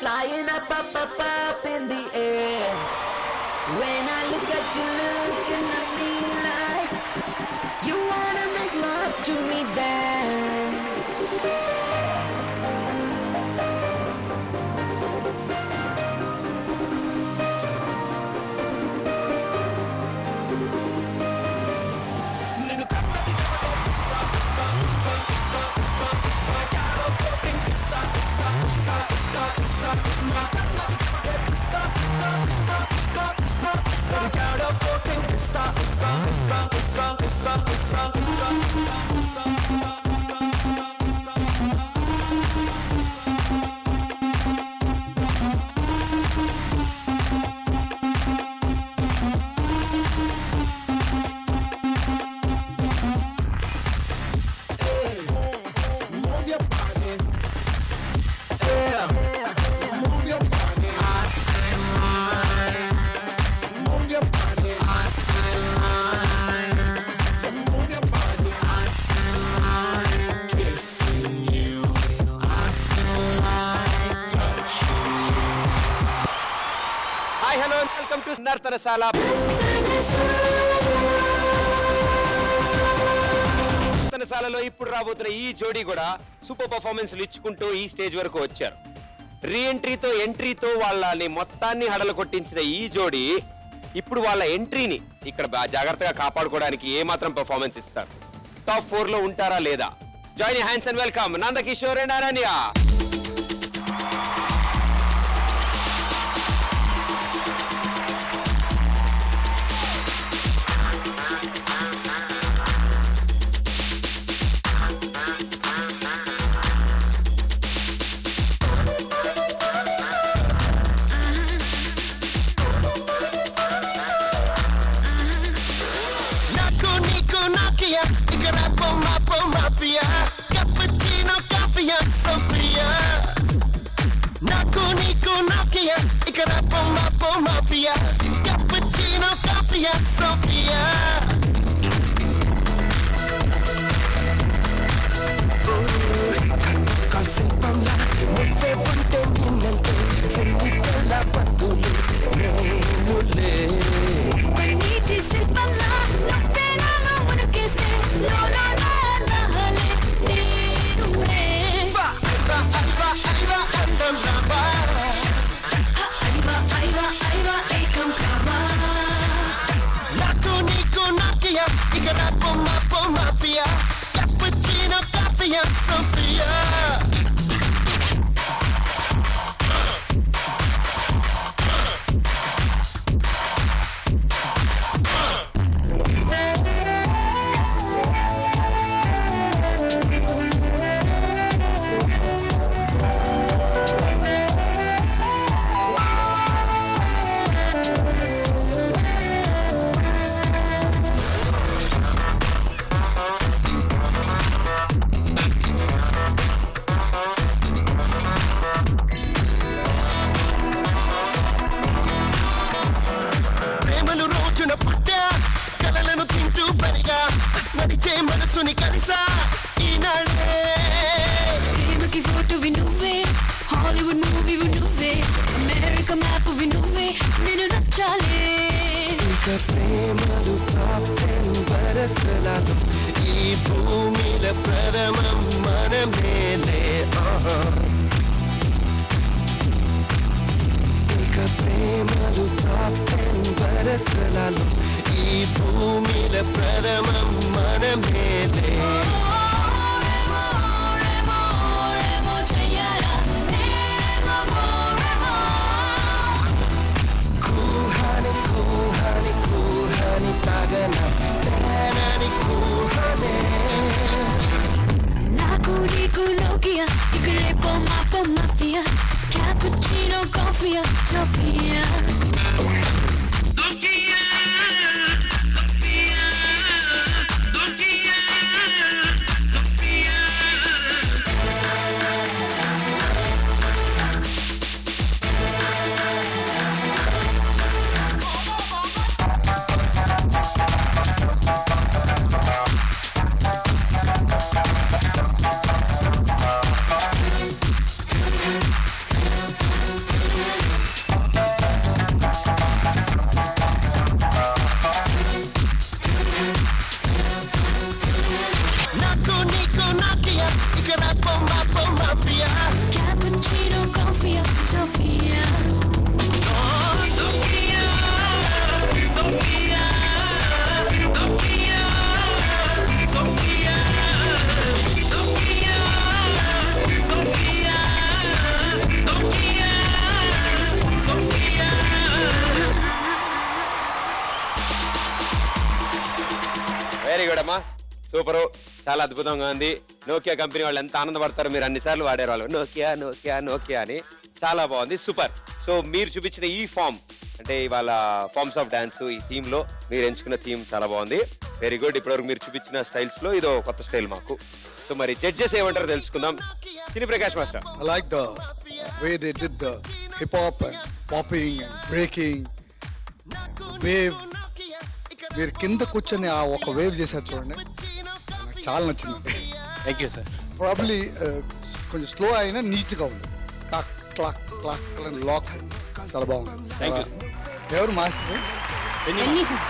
flying up, up, up, up in the air. When I look at you looking at me like you wanna make love to me then. Welcome to Nartanasala. నర్తనశాలలో ఇప్పుడు రాబోతున్న ఈ జోడీ కూడా super పర్ఫార్మెన్స్లు ఇచ్చుకుంటూ ఈ stage వరకు వచ్చారు. ఎంట్రీతో వాళ్ళని మొత్తాన్ని హడలు కొట్టించిన ఈ జోడీ ఇప్పుడు వాళ్ళ ఎంట్రీని ఇక్కడ జాగ్రత్తగా కాపాడుకోవడానికి ఏ మాత్రం పర్ఫార్మెన్స్ ఇస్తారు, టాప్ 4 లో ఉంటారా లేదా? Join hands and welcome Nandakishore and Ananya. Mafia, cappuccino, coffee, Sofia. Naku niku Nokia, ikarapo mapo mafia, cappuccino, coffee, Sofia. Kalsipamla, mufe punte ninante, sendikala pandulu, nemule. Paniti silpamla, nufe nalo munukese, lola. Mafia, cappuccino, coffee, Sofia. మనసుని కలిసా ఈనాడే ప్రేమకి photo వినువే, Hollywood movie వినువే, America map వినువే, నేను నచ్చాలే. ఇక ప్రేమలు టాప్ 10 వరసలలో ఈ భూమిల ప్రథమం మనమేలే. ఇక ప్రేమలు టాప్ 10 వరసలలో ఈ భూమిల ప్రథమం మనమేలే. కూహాని తాగన తేనని కూహానే. నాకు నీకు నోకియా, ఇక రేపో మాపో మాఫియా, క్యాపుచినో కాఫియా సోఫియా. వెరీ గుడ్ అమ్మా, సూపర్, చాలా అద్భుతంగా ఉంది. నోకియా కంపెనీ వాళ్ళు ఎంత ఆనందపడతారు, మీరు అన్నిసార్లు వాడారు వాళ్ళు నోకియా నోకియా నోకియా అని. చాలా బాగుంది, సూపర్. సో మీరు చూపించిన ఈ ఫామ్ అంటే ఇవాళ ఫార్మ్స్ ఆఫ్ డాన్స్, ఈ థీమ్ లో మీరు ఎంచుకున్న థీమ్ చాలా బాగుంది. Very good. ఇప్పటివరకు మీరు చూపించిన స్టైల్స్ లో ఇదో కొత్త స్టైల్ మాకు. సో మరి జడ్జెస్ ఏమంటారో తెలుసుకుందాం. చిన్ని Prakash master. I like the way they did the hip hop and popping and breaking, wave. మీరు కింద కూర్చొని ఆ ఒక వేవ్ చేశారు చూడండి, నాకు చాలా నచ్చింది. Thank you sir. ప్రాబ్లీ కొంచెం స్లో అయినా నీట్ గా ఉంది. క్లాక్ క్లాక్ క్లాక్ లాక్ చాలా బాగుంది. Thank you. ఎవరు master? Benny sir.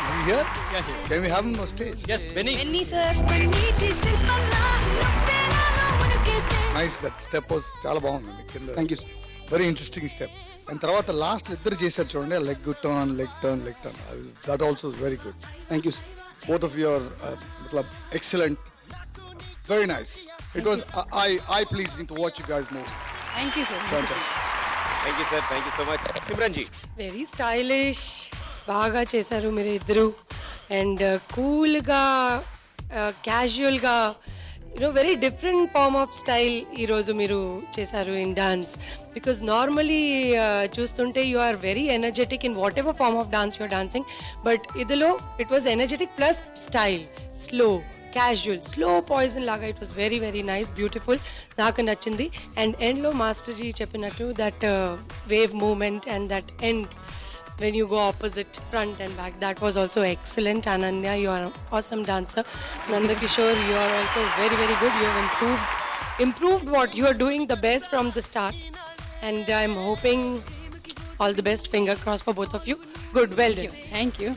Is he here? Yeah, here. Can we have him on stage? Yes Benny. Benny sir. పన్నీటి శిల్పంలా నువ్వే నాలో మునకేస్తే. నైస్, దట్ స్టెప్ వాస్ చాలా బాగుంది కింద. Thank you. Very interesting step. And తర్వాత లాస్ట్ ఇద్దరు చేశారు చూడండి, leg turn leg turn leg turn, that also very good. Thank you. Both of your excellent, very nice. It was eye pleasing to watch you guys move. Thank you sir. Thank you sir, thank you so much. Simran G. Very stylish, బాగా చేశారు మీరు ఇద్దరు. And కూల్గా క్యాజువల్గా very different form of style ఈరోజు మీరు చేశారు in dance. Because normally చూస్తుంటే you are very energetic in whatever form of dance you are dancing, but ఇదిలో it was energetic plus style, slow casual, slow poison లాగా. It was very very nice, beautiful, నాకు నచ్చింది. And ఎండ్లో master ji చెప్పినట్టు that wave moment and that end when you go opposite front and back, that was also excellent. Ananya, you are an awesome dancer. Nandakishore, you are also very very good. You have improved what you are doing the best from the start, and I'm hoping all the best. Finger crossed for both of you. Good, well done. Thank you.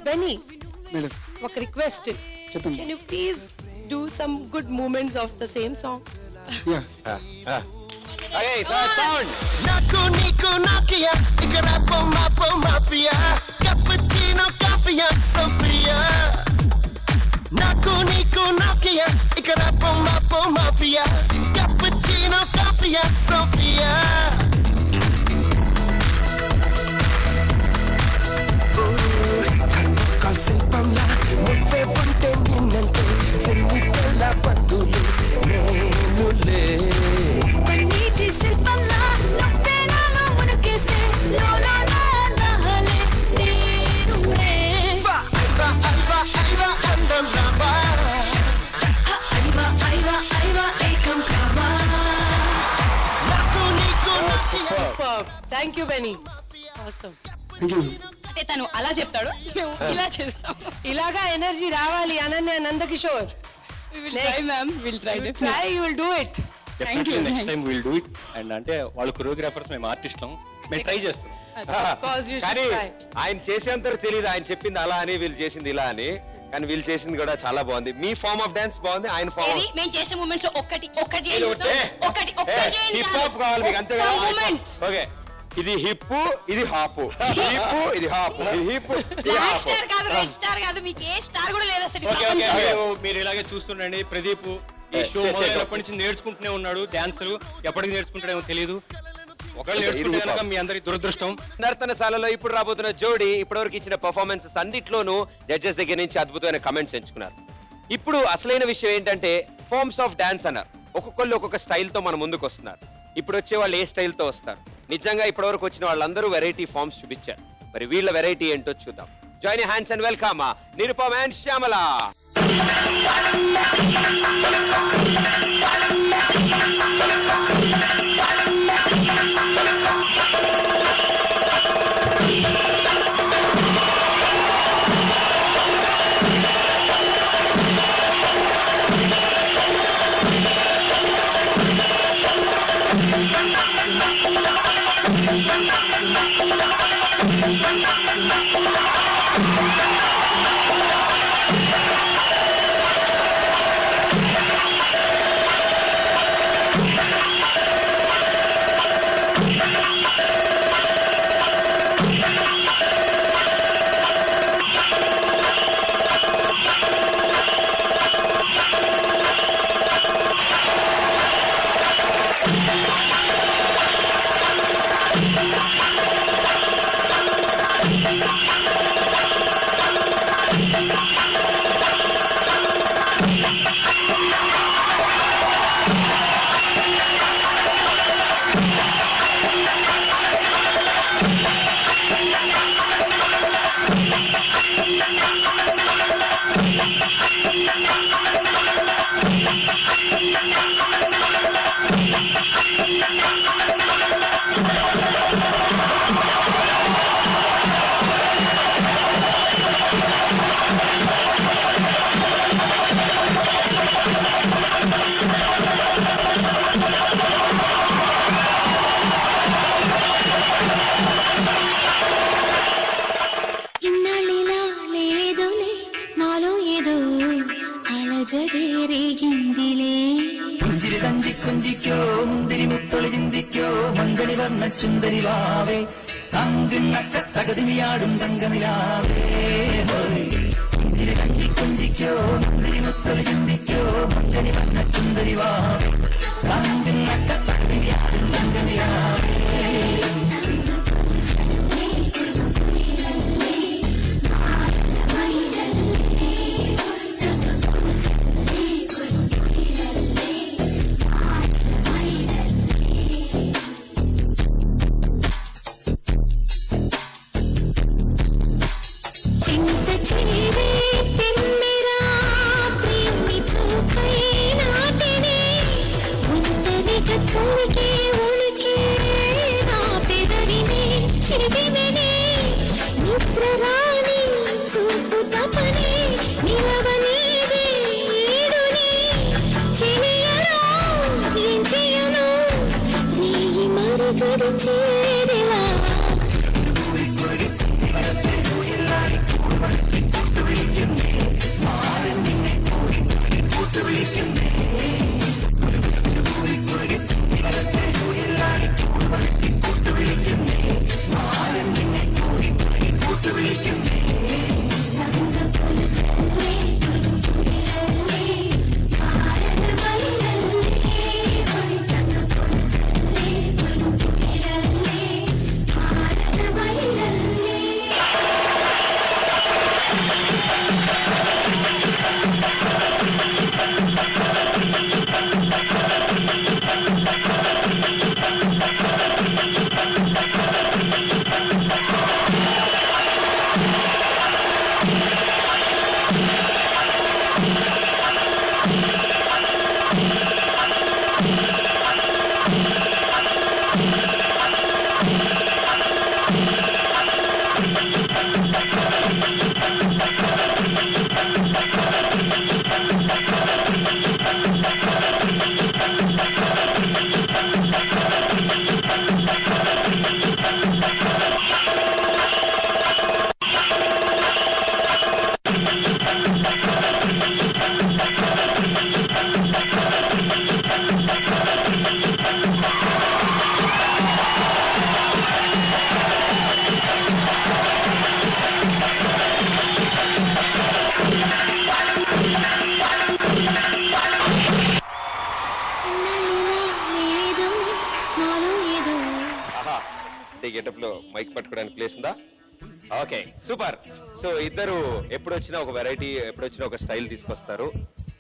Benny, madam ఒక request. చెప్పండి. Can you please do some good movements of the same song? Yeah, Okay, so sound. నాకు నీకు Nokia ఇక రాపో మాపో mafia cappuccino కాఫియా Sophia నాకు నీకు నాకియా ఇక రాపో మాపో మాఫియా cappuccino కాఫియా సోఫియా థర్మోకాల్ శిల్పంలా నువ్వే ఉంటే నిన్నంటే సెన్నికల బంధువులు నేనులే పన్నీటి శిల్పంలా నువ్వే నాలో మునకేస్తే లోలో నాలే తీరునే. అందం రావా ఐవా ఐవా ఐవా ఏకం కావా. నాకు నీకు Nokia Superb. Thank you, Benny. Awesome. అంటే తను అలా చెప్తాడు, మేము ఇలా చేస్తాం. ఇలాగా ఎనర్జీ రావాలి. Ananya, Nandakishore, try, you will do it. Definitely next time will do it. And అంటే వాళ్ళు కొరియోగ్రాఫర్స్, మేము ఆర్టిస్టులం, మేము ట్రై చేస్తాం. Of course you should కానీ try. ఆయన చేసేంత తెలియదు, ఆయన చెప్పింది అలా అని వీళ్ళు చేసింది ఇలా అని. కానీ వీళ్ళు చేసింది కూడా చాలా బాగుంది. మీ ఫార్మ్ ఆఫ్ డాన్స్ బాగుంది, ఆయన ఫార్మ్ ఏది మేము చేసిన మూమెంట్స్ ఒక్కటి చేయండి. హిప్ హాప్ కావాలి మీకు, అంతే కదా? మూమెంట్ ఓకే, ఇది హిప్, ఇది హాప్, హిప్, ఇది హాప్, ఇది హిప్, ఇది బ్లాక్ హాప్. స్టార్ కాదు, రెడ్ స్టార్ కాదు, మీకు ఏ స్టార్ కూడా లేదు అసలు. ఓకే ఓకే, మీరు ఇలాగే చూస్తుండండి. ప్రదీప్ ఈ షో మొదలైనప్పటి నుంచి నేర్చుకుంటూనే ఉన్నాడు డాన్సులు. ఎప్పటికి నేర్చుకుంటాడేమో తెలియదు. ఒకళ్ళు నేర్చుకుంటే కనుక మీ అందరి దురదృష్టం. నర్తనశాలలో ఇప్పుడు రాబోతున్న జోడీ ఇప్పటివరకు ఇచ్చిన పర్ఫార్మెన్సెస్ అన్నిట్లోనూ జడ్జెస్ దగ్గర నుంచి అద్భుతమైన కమెంట్స్ ఎంచుకున్నారు. ఇప్పుడు అసలైన విషయం ఏంటంటే ఫార్మ్స్ ఆఫ్ డాన్స్ అన్నారు. ఒక్కొక్కళ్ళు ఒక్కొక్క స్టైల్తో మన ముందుకు వస్తున్నారు. ఇప్పుడు వచ్చే వాళ్ళు ఏ స్టైల్తో వస్తారు? నిజంగా ఇప్పటివరకు వచ్చిన వాళ్ళందరూ వెరైటీ ఫార్మ్స్ చూపించారు. మరి వీళ్ళ వెరైటీ ఏంటో చూద్దాం. Join your hands and welcome Nirupam and Shyamala. சுந்தரிவாவே தங்கு நக்க தகதினியாடும் தங்கனியாவே இந்திரி கஞ்சி கொஞ்சிக்கோ நந்திரி முத்தலை சிந்திக்கோ மஞ்சனி வண்ண சுந்தரிவாவே தங்கு நக்க தகதினியாடும் தங்கனியாவே చింత చేరే తెమ్మెరా ప్రేమి చూపై నాటిని ఒంటరిగా చలికే ఉనికి నా పెదవిని చిదిమిని నిద్రరాని చూపు తపని నిలవనీదే ఈడుని చెలియను ఏం చేయను రేయి మరి గడిచేదిలా గెటప్ లో మైక్ పట్టుకోవడానికి ప్లేస్ ఉందా? Okay, super. సో ఇద్దరు ఎప్పుడొచ్చినా ఒక వెరైటీ, ఎప్పుడొచ్చినా ఒక స్టైల్ తీసుకొస్తారు.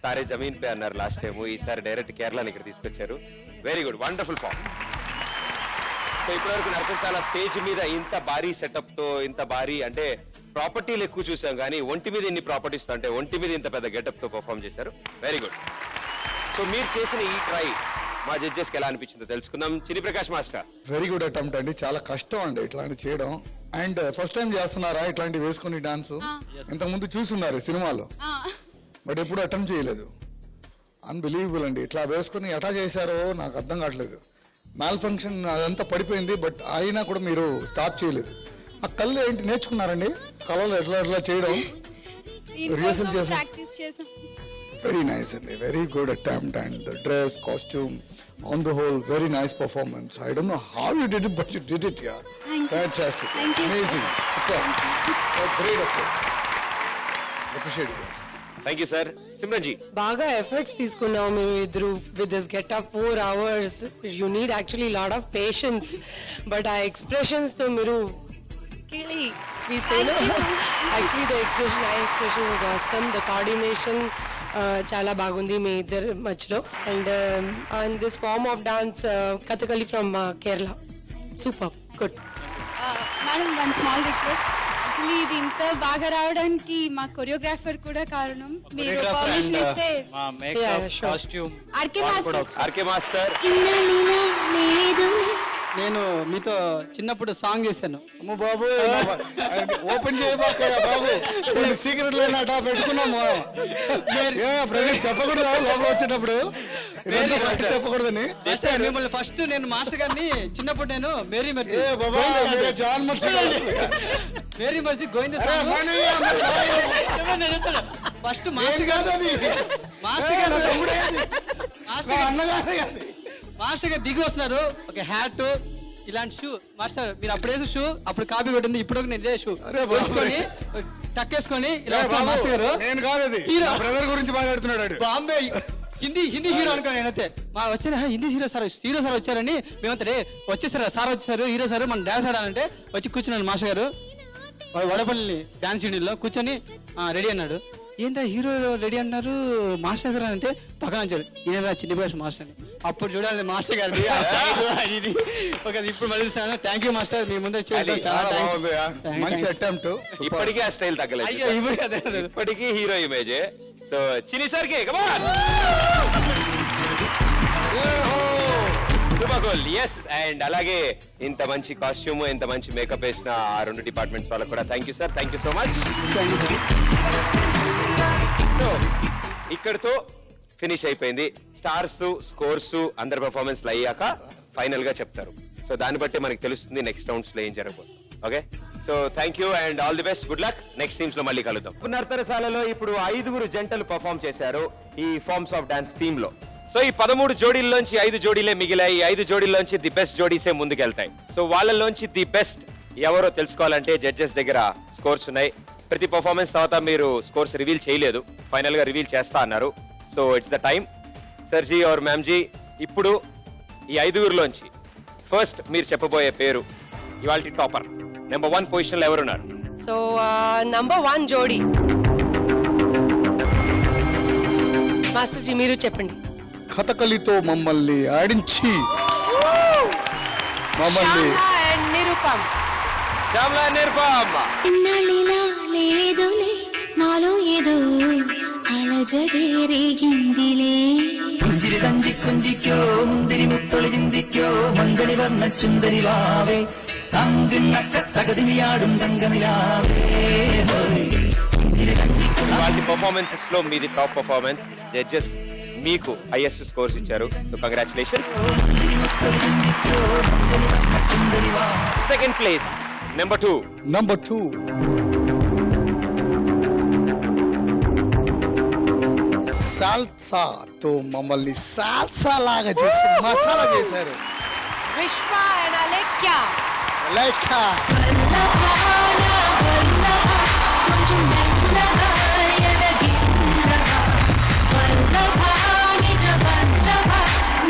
తారే జమీన్ పే అన్నారు లాస్ట్ టైం, ఈసారి డైరెక్ట్ కేరళని ఇక్కడ తీసుకొచ్చారు. Very good, wonderful form. So ఇప్పటివరకు నరసించాల స్టేజ్ మీద ఇంత భారీ సెటప్ తో, ఇంత భారీ అంటే ప్రాపర్టీలు ఎక్కువ చూసాం కానీ ఒంటి మీద ఇన్ని ప్రాపర్టీస్ అంటే ఒంటి మీద ఇంత పెద్ద గెటప్ తో పర్ఫామ్ చేశారు. Very good. సో మీరు చేసిన ఈ ట్రై మా జడ్జెస్ కి ఎలా అనిపించిందో తెలుసుకుందాం. చిన్ని Prakash master. Very good attempt అండి, చాలా కష్టం అండి ఇట్లాంటి చేయడం. అండ్ ఫస్ట్ టైం చేస్తున్నారా ఇట్లాంటి వేసుకుని డాన్స్? ఇంతకు ముందు చూస్తున్నారు సినిమాలో, బట్ ఎప్పుడు అటెంప్ట్ చేయలేదు. అన్బిలీవబుల్ అండి, ఇట్లా వేసుకుని ఎట్లా చేశారో నాకు అర్థం కావట్లేదు. మాల్ ఫంక్షన్ అదంతా పడిపోయింది, బట్ అయినా కూడా మీరు స్టాప్ చేయలేదు. ఆ కళ్ళు ఏంటి నేర్చుకున్నారండి? కళలు ఎట్లా ఎట్లా చేయడం రిహర్సల్ చేశారు. Very nice and very good attempt, and the dress, costume, on the whole, very nice performance. I don't know how you did it, but you did it, yeah. Fantastic. Thank you. Amazing. Super. Great effort. Appreciate it, guys. Thank you sir. Simran ji. బాగా efforts తీసుకున్నాం మీరు ఇద్దరు with this getup 4 hours. You need actually lot of patience, but uh expressions తో మీరు కిలి actually the expression, eye expression was awesome. The coordination చాలా బాగుంది మీ ఇద్దరు మధ్యలో. And this form of dance Kathakali from Kerala, super good. Madam, one small request. Actually ఇది ఇంత బాగా రావడానికి మా కొరియోగ్రాఫర్ కూడా కారణం. మీరు పర్మిషన్ ఇస్తే ఆర్కే మాస్టర్. నేను మీతో చిన్నప్పుడు సాంగ్ చేశాను. అమ్మ బాబు, ఓపెన్ చేయబాకయ్యా బాబు, సీక్రెట్ లేనట పెట్టుకున్నాము. ప్రజెంట్ చెప్పకూడదు లోపల వచ్చేటప్పుడు, చెప్పకూడదని. మిమ్మల్ని ఫస్ట్ నేను మాస్టర్ గారిని చిన్నప్పుడు నేను మేరీ మర్జీ గోవింద ఫస్ట్ మాస్టర్ గారు దిగి వస్తున్నారు. ఒక హ్యాట్, ఇలాంటి షూ మాస్టర్ మీరు అప్పుడు వేసే షూ అప్పుడు కాపీ కొట్టింది ఇప్పుడు నేను ఇదే షూ అరే బాబు. వేసుకొని టక్కేసుకొని ఇలా వస్తాను మాస్టర్ గారు నేను కాదు అది హీరో. బ్రదర్ గురించి మాట్లాడుతున్నాడు వాడు. బాంబే హిందీ హీరో అనుకో నేనైతే మా వచ్చారా హిందీ హీరో సార్ వచ్చారని మేమంతా రే వచ్చేసారా సార్ వచ్చేసారు హీరో సార్ మనం డాన్స్ ఆడాలంటే వచ్చి కూర్చున్నాను మాస్టర్ గారు వడపల్లి డాన్స్ యూనియన్లో కూర్చొని రెడీ అన్నాడు. ఏంటా హీరో రెడీ అన్నారు మాస్టర్ గారు అంటే పక్కన వచ్చారు ఏదా చిన్న భాష మాస్టర్ అని. అప్పుడు చూడాలి మాస్టర్ గారు ఇది ఒక ఇప్పుడు మళ్ళీ థ్యాంక్ యూ మాస్టర్ మీ ముందు వచ్చి చాలా బాగుంది మంచి అటెంప్ట్. ఇప్పటికీ ఆ స్టైల్ తగ్గలేదు. అయ్యో ఇప్పుడు అదే ఇప్పటికీ హీరో ఇమేజ్. సో చిని సార్కి కమాన్ ఎస్. అండ్ అలాగే ఇంత మంచి కాస్ట్యూమ్ ఇంత మంచి మేకప్ వేసిన ఆ 2 డిపార్ట్మెంట్స్ వాళ్ళకి కూడా thank you sir. Thank you so much. So ఇక్కడతో ఫినిష్ అయిపోయింది. స్టార్స్ స్కోర్స్ అందరి పర్ఫార్మెన్స్ అయ్యాక ఫైనల్ గా చెప్తారు. సో దాన్ని బట్టి మనకి తెలుస్తుంది నెక్స్ట్ రౌండ్స్ లో ఏం జరగబోతుంది. Okay so thank you and all the best. Good luck. Next teams లో మళ్ళీ కలుద్దాం. నర్తనశాలలో ఇప్పుడు 5 జంటలు పర్ఫార్మ్ చేశారు ఈ ఫార్మ్స్ ఆఫ్ డాన్స్ థీమ్ లో. సో ఈ 13 జోడీల్లోంచి 5 జోడీలే మిగిలాయి. 5 జోడీల్లోంచి ది బెస్ట్ జోడీసే ముందుకెళ్తాయి. సో వాళ్ళలోంచి ది బెస్ట్ ఎవరో తెలుసుకోవాలంటే జడ్జెస్ దగ్గర స్కోర్స్ ఉన్నాయి. ప్రతి పర్ఫార్మెన్స్ తర్వాత మీరు స్కోర్స్ రివీల్ చేయలేదు, ఫైనల్ గా రివీల్ చేస్తా అన్నారు. So it's the time. సర్జీ are ma'am G, ఇప్పుడు ఈ 5లోంచి ఫస్ట్ మీరు చెప్పబోయే పేరు ఇవాల్టి టాపర్ నెంబర్ 1 పొజిషన్ లో ఎవరున్నారు? సో నంబర్ 1 జోడీ మాస్టర్ జీ మీరు చెప్పండి. కథకళితో మమ్మల్ని ఆడించి మమ్మల్ని శ్యామ్లా అండ్ నిరూపమ్. శ్యామ్లా నిరుపమ్. ఇన్నాళ్ళిలా లేదులే నాలో ఏదో అలజడే రేగిందిలే പുഞ്ചിരി തഞ്ചി കുഞ്ചിക്കോ മുന്തിരി മുത്തൊളി ചിന്തിക്കോ മഞ്ചണി വർണ്ണ ചുന്ദരി വാവേ തങ്കിണ്ണക്ക തകതിമിയാടും തങ്കനിലാവേ ఇవాల్టి పర్ఫార్మెన్సెస్ లో మీది టాప్ పర్ఫార్మెన్స్. జడ్జెస్ మీకు హైయెస్ట్ స్కోర్స్ ఇచ్చారు. So congratulations. Second place number 2. Number 2 సాల్సాతో మమ్మల్ని సాల్సా లాగా చేసి మసాలా చేశారు. విశ్వ అండ్ అలేఖ్య. లైక్ కొంచెం మెల్లగా ఎదగిల్లవా వల్లభా నిజ వల్లభా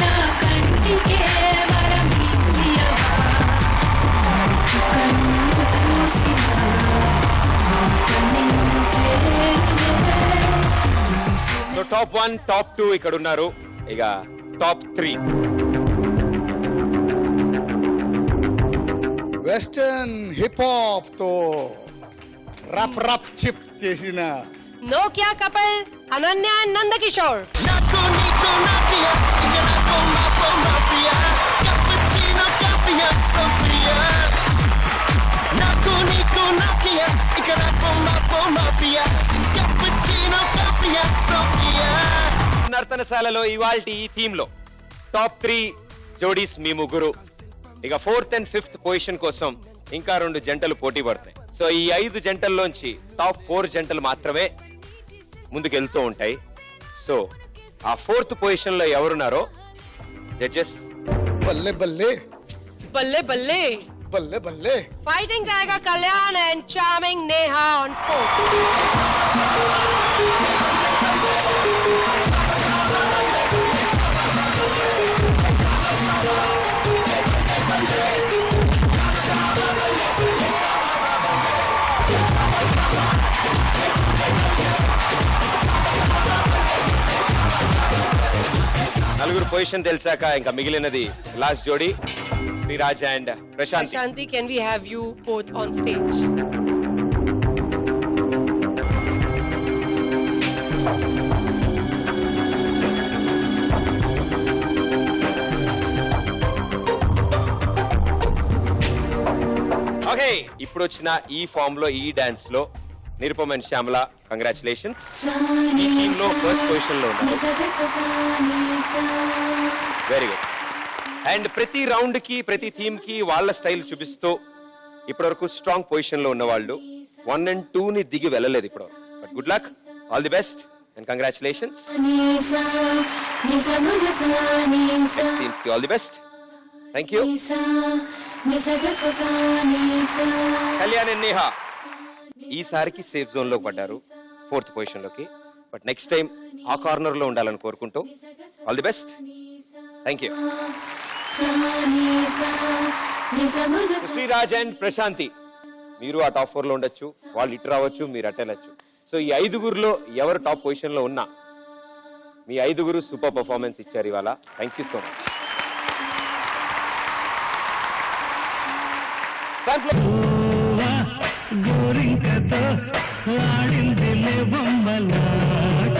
నా కంటికే వరమియ్యవా నడుచు కన్ను మూసినా ఆకలిందు చేరులే సో టాప్ 1 టాప్ 2 ఇక్కడ ఉన్నారు. ఇక టాప్ 3 వెస్టర్న్ హిప్ హాప్ తో రప్ రప్ చిప్ చేసిన Nokia couple Ananya and Nandakishore. నర్తనశాలలో ఇవాల్టి ఈ థీమ్ లో టాప్ 3 జోడీస్ మీ ముగ్గురు. ఇక 4th and 5th పొజిషన్ కోసం ఇంకా 2 జంటలు పోటీ పడతాయి. సో ఈ 5 జంటల్లోంచి టాప్ 4 జంటలు మాత్రమే ముందుకెళ్తూ ఉంటాయి. సో ఆ 4th పొజిషన్ లో ఎవరున్నారో జడ్జెస్ బల్లే బల్లే బల్లే బల్లే బల్లే బల్లే fighting tiger Kalyan and charming Neha on 4th. నలుగురు పొజిషన్ తెలిసాక ఇంకా మిగిలినది లాస్ట్ జోడీ Sriraj and Prashanth. Shanti, can we have you both on stage? Okay ఇప్పుడు వచ్చిన ఈ ఫామ్ లో ఈ డాన్స్ లో నిరుపమ్ అండ్ శ్యామల కంగ్రాచులేషన్స్. ఈ టీమ్ లో ఫస్ట్ పొజిషన్ లో ఉన్నారు. Very good. అండ్ ప్రతి రౌండ్ కి ప్రతి థీమ్ కి వాళ్ళ స్టైల్ చూపిస్తూ ఇప్పటి వరకు స్ట్రాంగ్ పొజిషన్ లో ఉన్న వాళ్ళు 1 and 2 ని దిగి వెళ్ళలేదు ఇప్పుడు. But good luck, all the best and congratulations. Teams కి all the best. Thank you. Kalyan and Neha ఈసారికి సేఫ్ జోన్ లో పడ్డారు, 4th పొజిషన్ లోకి. బట్ నెక్స్ట్ టైం ఆ కార్నర్ లో ఉండాలని కోరుకుంటూ all the best. Thank you. Sriraj and Prashanti, మీరు ఆ టాప్ 4 లో ఉండొచ్చు, వాళ్ళు ఇటు రావచ్చు, మీరు అటు వెళ్ళొచ్చు. సో ఈ 5గురిలో ఎవరు టాప్ పొజిషన్ లో ఉన్నా మీ 5గురు సూపర్ పర్ఫార్మెన్స్ ఇచ్చారు ఇవాళ. Thank you so much. గోరింకతో ఆడిందిలే బొమ్మలాట